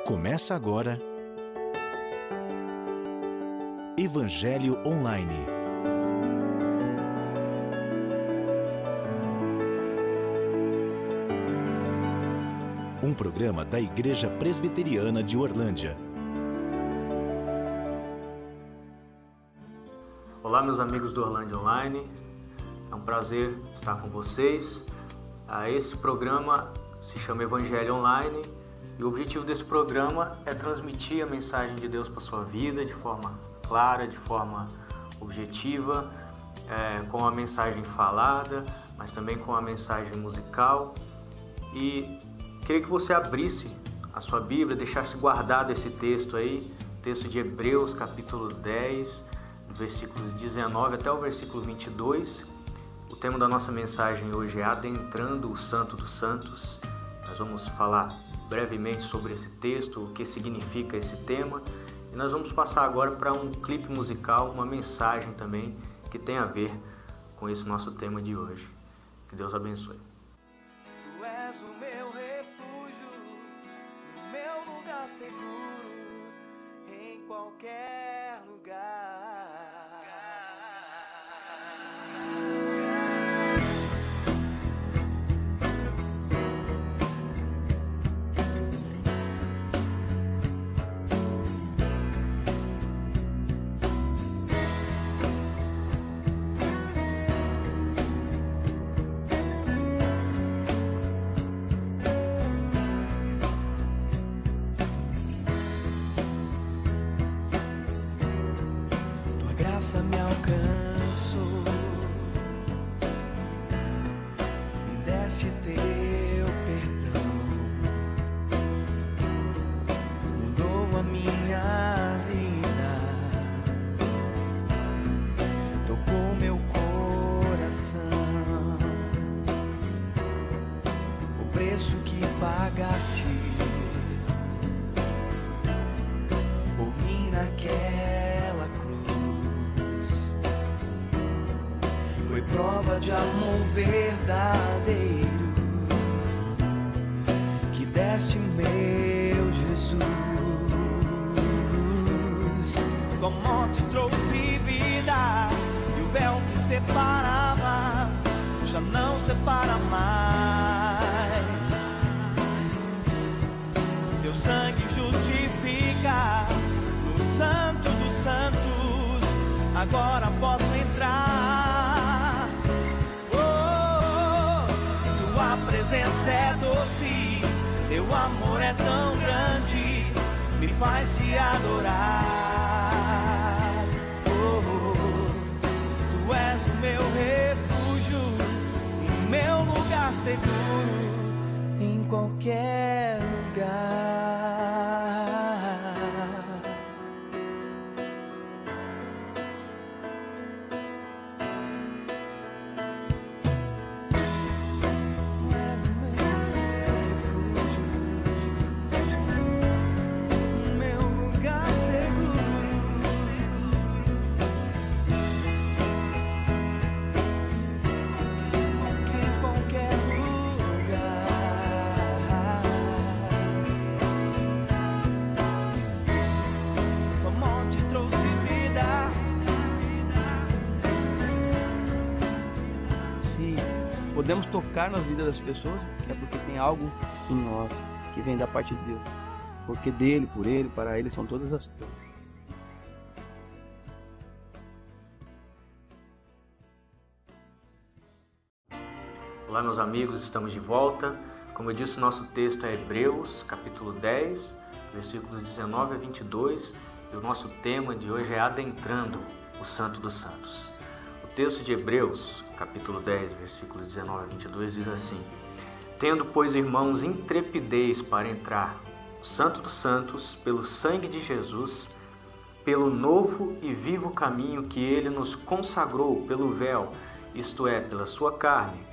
Começa agora Evangelho Online. Um programa da Igreja Presbiteriana de Orlândia. Olá, meus amigos do Orlândia Online. É um prazer estar com vocês. Esse programa se chama Evangelho Online e o objetivo desse programa é transmitir a mensagem de Deus para a sua vida de forma clara, de forma objetiva, com a mensagem falada, mas também com a mensagem musical. E queria que você abrisse a sua Bíblia, deixasse guardado esse texto aí, texto de Hebreus, capítulo 10, versículos 19 até o versículo 22. O tema da nossa mensagem hoje é Adentrando o Santo dos Santos. Nós vamos falar brevemente sobre esse texto, o que significa esse tema. E nós vamos passar agora para um clipe musical, uma mensagem também que tem a ver com esse nosso tema de hoje. Que Deus abençoe. Tu és o meu refúgio, o meu lugar seguro, em qualquer lugar. Me alcançou, me deste teu perdão, mudou a minha vida, tocou meu coração. O preço que pagaste por mim naquela cruz foi prova de amor verdadeiro que deste meu Jesus. Tua morte trouxe vida e o véu que separava já não separa mais. Teu sangue justifica no Santo dos Santos. Agora posso entrar. Tua presença é doce, teu amor é tão grande, me faz te adorar. Tu és o meu refúgio, o meu lugar seguro, em qualquer lugar. Podemos tocar nas vidas das pessoas, é porque tem algo em nós que vem da parte de Deus. Porque dele, por ele, para ele são todas as coisas. Olá, meus amigos, estamos de volta. Como eu disse, o nosso texto é Hebreus, capítulo 10, versículos 19 a 22. E o nosso tema de hoje é Adentrando o Santo dos Santos. O texto de Hebreus, capítulo 10, versículos 19 a 22, diz assim: Tendo, pois, irmãos, intrepidez para entrar no Santo dos Santos, pelo sangue de Jesus, pelo novo e vivo caminho que ele nos consagrou pelo véu, isto é, pela sua carne,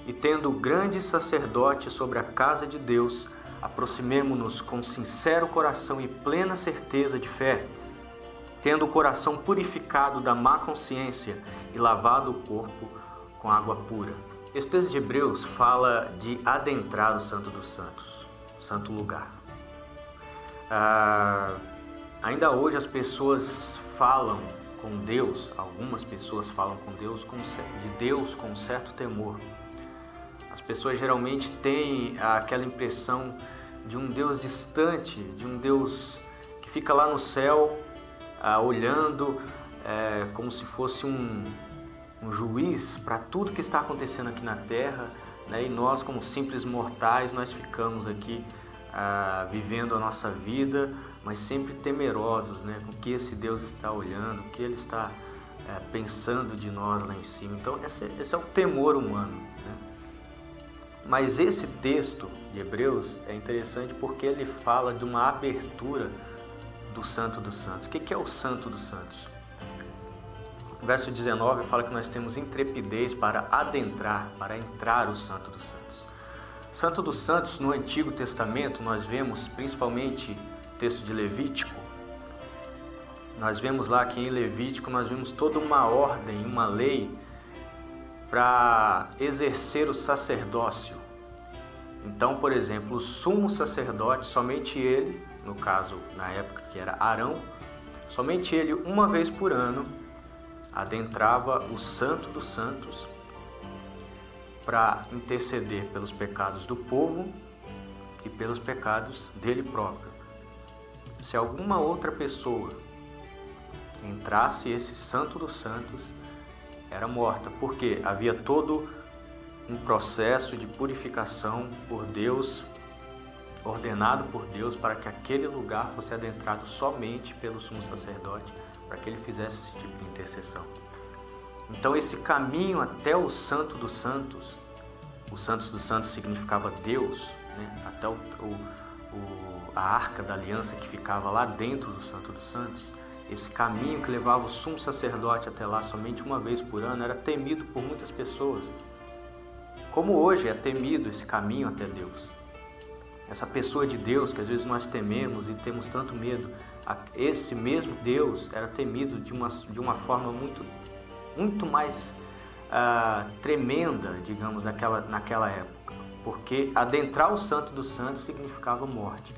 e tendo grande sacerdote sobre a casa de Deus, aproximemo-nos com sincero coração e plena certeza de fé, tendo o coração purificado da má consciência e lavado o corpo com água pura. Esse texto de Hebreus fala de adentrar o Santo dos Santos, o santo lugar. Ainda hoje as pessoas falam com Deus, algumas pessoas falam com Deus, de Deus com um certo temor. As pessoas geralmente têm aquela impressão de um Deus distante, de um Deus que fica lá no céu, olhando como se fosse um juiz para tudo que está acontecendo aqui na Terra, né? E nós, como simples mortais, nós ficamos aqui vivendo a nossa vida, mas sempre temerosos, né? Com o que esse Deus está olhando, o que Ele está pensando de nós lá em cima. Então esse é o temor humano, né? Mas esse texto de Hebreus é interessante porque ele fala de uma abertura do Santo dos Santos. O que é o Santo dos Santos? O verso 19 fala que nós temos intrepidez para adentrar, para entrar o Santo dos Santos. Santo dos Santos, no Antigo Testamento, nós vemos principalmente o texto de Levítico. Nós vemos lá que em Levítico nós vemos toda uma ordem, uma lei para exercer o sacerdócio. Então, por exemplo, o sumo sacerdote, somente ele, no caso, na época que era Arão, somente ele, uma vez por ano, adentrava o Santo dos Santos para interceder pelos pecados do povo e pelos pecados dele próprio. Se alguma outra pessoa entrasse esse Santo dos Santos, era morta, porque havia todo um processo de purificação por Deus, ordenado por Deus, para que aquele lugar fosse adentrado somente pelo sumo sacerdote, para que ele fizesse esse tipo de intercessão. Então esse caminho até o Santo dos Santos, o Santo dos Santos significava Deus, né? Até a Arca da Aliança que ficava lá dentro do Santo dos Santos, esse caminho que levava o sumo sacerdote até lá somente uma vez por ano, era temido por muitas pessoas. Como hoje é temido esse caminho até Deus. Essa pessoa de Deus que às vezes nós tememos e temos tanto medo, esse mesmo Deus era temido de uma forma muito mais tremenda, digamos, naquela época, porque adentrar o Santo dos Santos significava morte.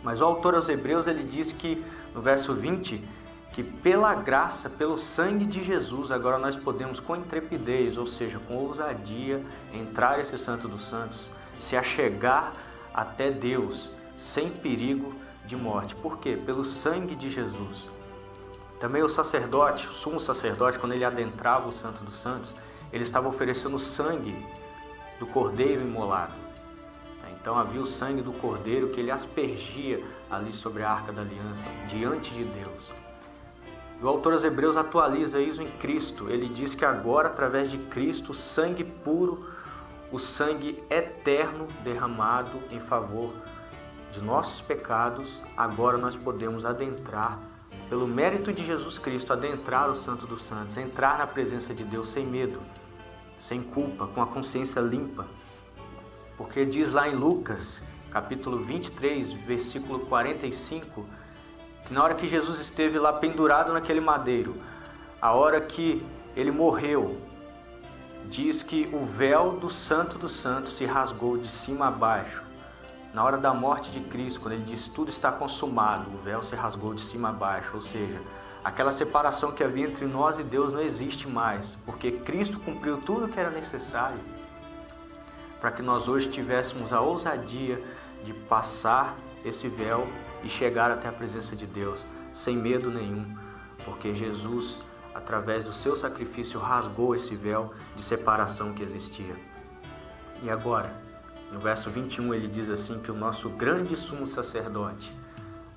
Mas o autor aos Hebreus, ele diz que, no verso 20, que pela graça, pelo sangue de Jesus, agora nós podemos com intrepidez, ou seja, com ousadia, entrar esse Santo dos Santos, se achegar até Deus, sem perigo de morte. Por quê? Pelo sangue de Jesus. Também o sacerdote, o sumo sacerdote, quando ele adentrava o Santo dos Santos, ele estava oferecendo o sangue do cordeiro imolado. Então havia o sangue do cordeiro que ele aspergia ali sobre a Arca da Aliança, diante de Deus. E o autor aos Hebreus atualiza isso em Cristo. Ele diz que agora, através de Cristo, o sangue puro, o sangue eterno derramado em favor de nossos pecados, agora nós podemos adentrar, pelo mérito de Jesus Cristo, adentrar o Santo dos Santos, entrar na presença de Deus sem medo, sem culpa, com a consciência limpa. Porque diz lá em Lucas, capítulo 23, versículo 45, que na hora que Jesus esteve lá pendurado naquele madeiro, a hora que ele morreu, diz que o véu do Santo dos Santos se rasgou de cima a baixo. Na hora da morte de Cristo, quando ele diz tudo está consumado, o véu se rasgou de cima a baixo, ou seja, aquela separação que havia entre nós e Deus não existe mais, porque Cristo cumpriu tudo o que era necessário para que nós hoje tivéssemos a ousadia de passar esse véu e chegar até a presença de Deus sem medo nenhum, porque Jesus, através do seu sacrifício, rasgou esse véu de separação que existia. E agora, no verso 21, ele diz assim que o nosso grande sumo sacerdote,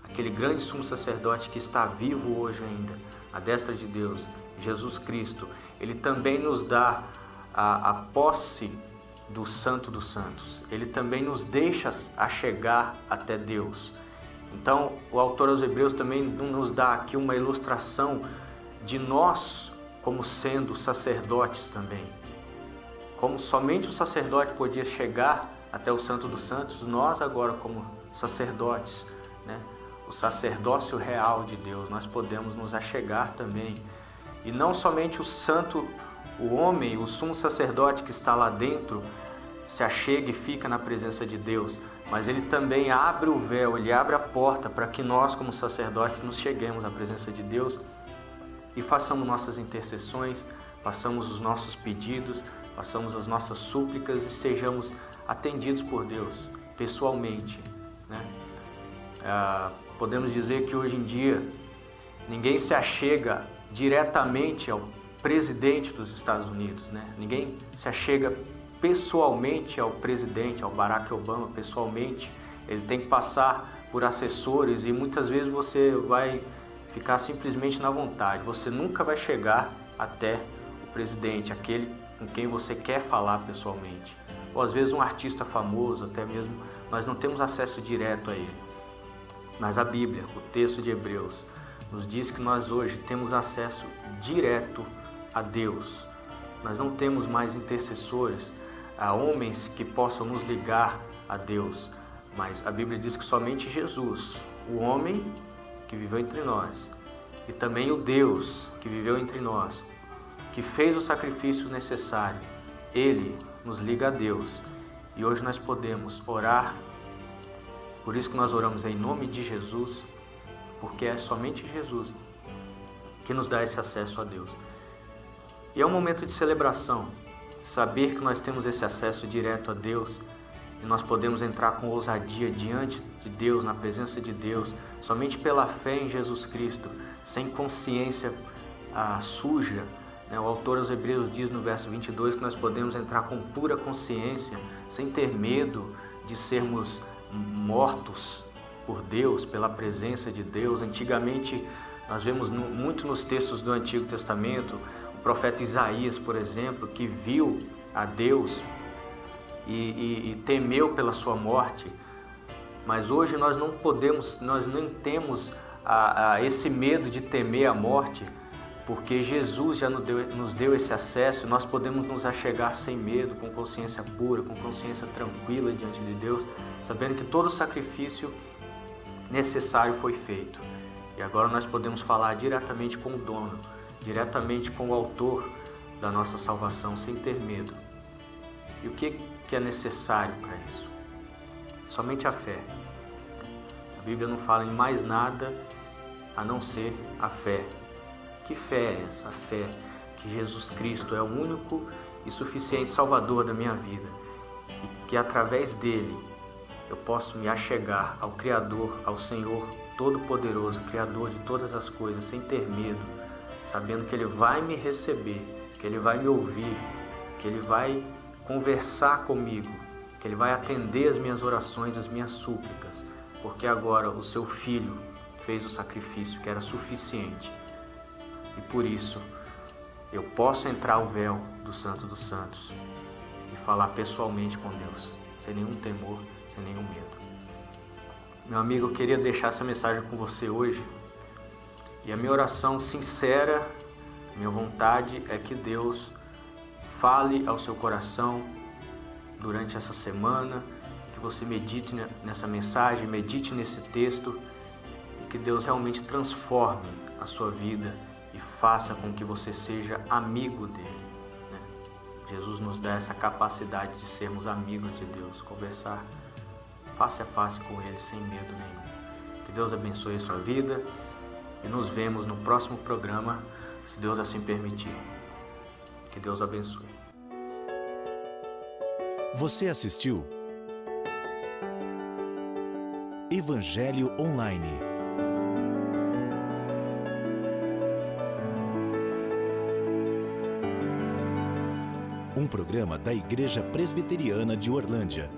aquele grande sumo sacerdote que está vivo hoje ainda, à destra de Deus, Jesus Cristo, ele também nos dá a posse do Santo dos Santos. Ele também nos deixa a chegar até Deus. Então, o autor aos Hebreus também nos dá aqui uma ilustração de nós como sendo sacerdotes também. Como somente o sacerdote podia chegar até o Santo dos Santos, nós agora como sacerdotes, né, o sacerdócio real de Deus, nós podemos nos achegar também. E não somente o santo, o homem, o sumo sacerdote que está lá dentro, se achega e fica na presença de Deus, mas ele também abre o véu, ele abre a porta para que nós, como sacerdotes, nos cheguemos à presença de Deus e façamos nossas intercessões, façamos os nossos pedidos, façamos as nossas súplicas e sejamos atendidos por Deus pessoalmente, né? Podemos dizer que hoje em dia ninguém se achega diretamente ao presidente dos Estados Unidos, né? Ninguém se achega pessoalmente ao presidente, ao Barack Obama, pessoalmente. Ele tem que passar por assessores e muitas vezes você vai ficar simplesmente na vontade. Você nunca vai chegar até o presidente, aquele com quem você quer falar pessoalmente. Ou às vezes um artista famoso, até mesmo, nós não temos acesso direto a ele. Mas a Bíblia, o texto de Hebreus, nos diz que nós hoje temos acesso direto a Deus. Nós não temos mais intercessores, a homens que possam nos ligar a Deus, mas a Bíblia diz que somente Jesus, o homem que viveu entre nós, e também o Deus que viveu entre nós, que fez o sacrifício necessário, ele nos liga a Deus. E hoje nós podemos orar, por isso que nós oramos em nome de Jesus, porque é somente Jesus que nos dá esse acesso a Deus. E é um momento de celebração, saber que nós temos esse acesso direto a Deus e nós podemos entrar com ousadia diante de Deus, na presença de Deus, somente pela fé em Jesus Cristo, sem consciência suja. O autor aos Hebreus diz no verso 22 que nós podemos entrar com pura consciência, sem ter medo de sermos mortos por Deus, pela presença de Deus. Antigamente, nós vemos muito nos textos do Antigo Testamento, o profeta Isaías, por exemplo, que viu a Deus e temeu pela sua morte. Mas hoje nós não podemos, nós nem temos esse medo de temer a morte, porque Jesus já nos deu esse acesso. Nós podemos nos achegar sem medo, com consciência pura, com consciência tranquila diante de Deus, sabendo que todo o sacrifício necessário foi feito. E agora nós podemos falar diretamente com o dono, diretamente com o autor da nossa salvação, sem ter medo. E o que é necessário para isso? Somente a fé. A Bíblia não fala em mais nada a não ser a fé. Que fé é essa? A fé que Jesus Cristo é o único e suficiente Salvador da minha vida e que através dele eu posso me achegar ao Criador, ao Senhor Todo-Poderoso, Criador de todas as coisas, sem ter medo, sabendo que Ele vai me receber, que Ele vai me ouvir, que Ele vai conversar comigo, que Ele vai atender as minhas orações, as minhas súplicas, porque agora o Seu Filho fez o sacrifício que era suficiente. E por isso, eu posso entrar ao véu do Santo dos Santos e falar pessoalmente com Deus, sem nenhum temor, sem nenhum medo. Meu amigo, eu queria deixar essa mensagem com você hoje. E a minha oração sincera, minha vontade é que Deus fale ao seu coração durante essa semana, que você medite nessa mensagem, medite nesse texto, e que Deus realmente transforme a sua vida e faça com que você seja amigo dele, né? Jesus nos dá essa capacidade de sermos amigos de Deus, conversar face a face com ele sem medo nenhum. Que Deus abençoe a sua vida e nos vemos no próximo programa, se Deus assim permitir. Que Deus abençoe. Você assistiu Evangelho Online. Um programa da Igreja Presbiteriana de Orlândia.